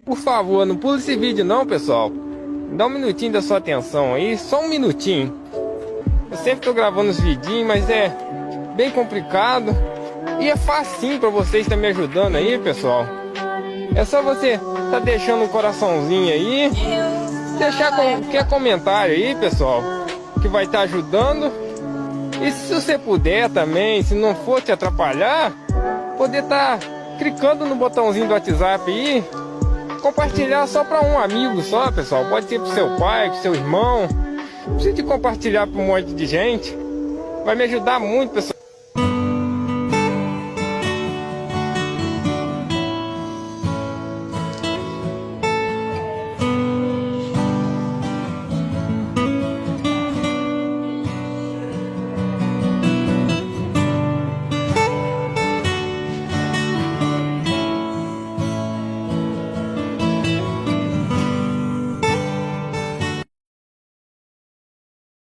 Por favor, não pula esse vídeo não, pessoal. Dá um minutinho da sua atenção aí, só um minutinho. Eu sempre tô gravando os vidinhos, mas é bem complicado. E é facinho pra vocês estar me ajudando aí, pessoal. É só você tá deixando um coraçãozinho aí, deixar qualquer comentário aí, pessoal, que vai estar ajudando. E se você puder também, se não for te atrapalhar, poder estar clicando no botãozinho do WhatsApp aí, compartilhar só para um amigo só, pessoal. Pode ser pro seu pai, pro seu irmão. Não precisa de compartilhar para um monte de gente. Vai me ajudar muito, pessoal.